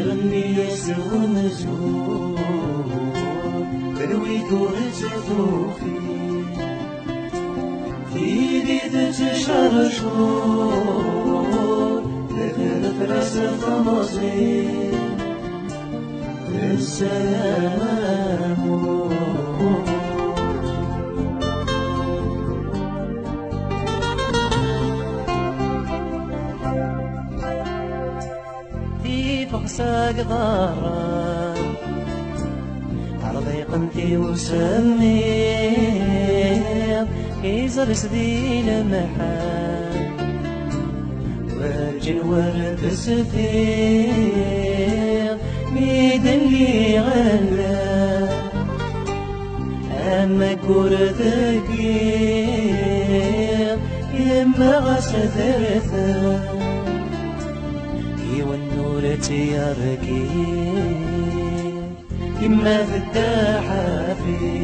يغني يسوى مزور بلويت ورتفوفي في ديد تشرشور لثلث راس طماطين السلام في فقساق ضارة عرضي قنتي وسمير كيزر سدي لمحان ورجل ورد سفير ميد اللي غلا أما كور ذكير يما غسثرثا والنور تياركي يما تدى حافي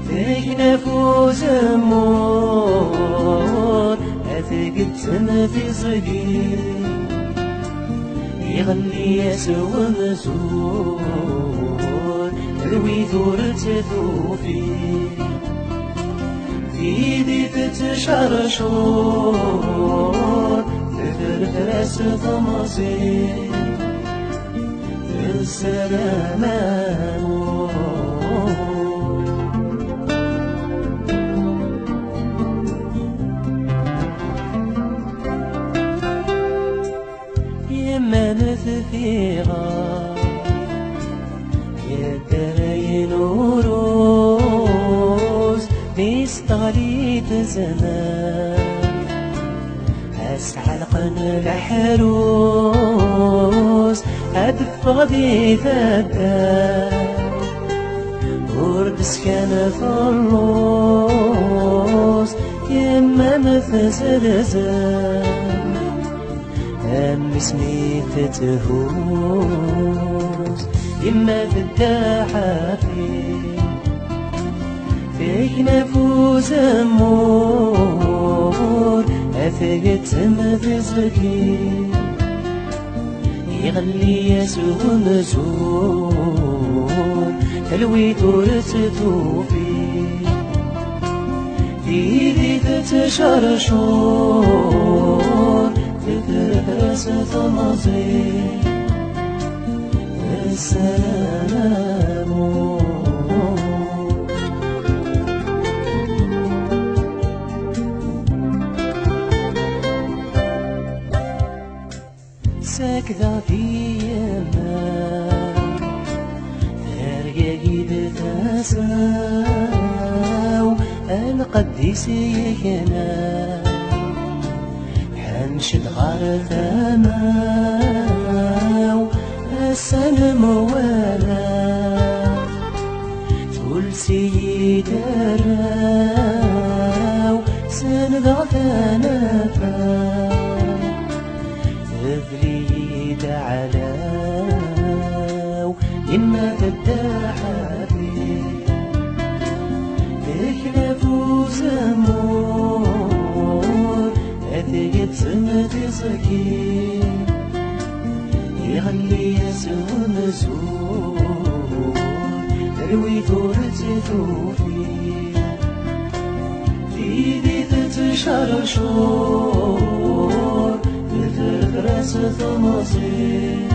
فيك نفوس أمور أثقت في صقير يغني يسوى مزور ذوي ثور تثوفي في دي تتشرشور تثرث طماطين السلام يما مثفيغا يدرين وروز بيستغليت زمان أسحلقن الحروس أدفغدي ثدا وردس كان فروس يما مثزلزل أم اسمي تتهوس يما تدى حافي فيك نفوس أمور أثقت مفزكي يغلي يسوى مزور تلويت ورتثوفي في دي تتشرشور تثرث طماطين السلام ساكذا في يمان ثرقاقي بتاساو القديس يكنا حنشد غار ثماو السلام ولا تقول سيد الراو سنذا ثنفا تذليد علاو إما تدى حافي فيك نفوس أمور أثقت سمت صكين يغلي يسوى مزور تروي ثور تثوفي في دي تتشرشور تثرث طماطين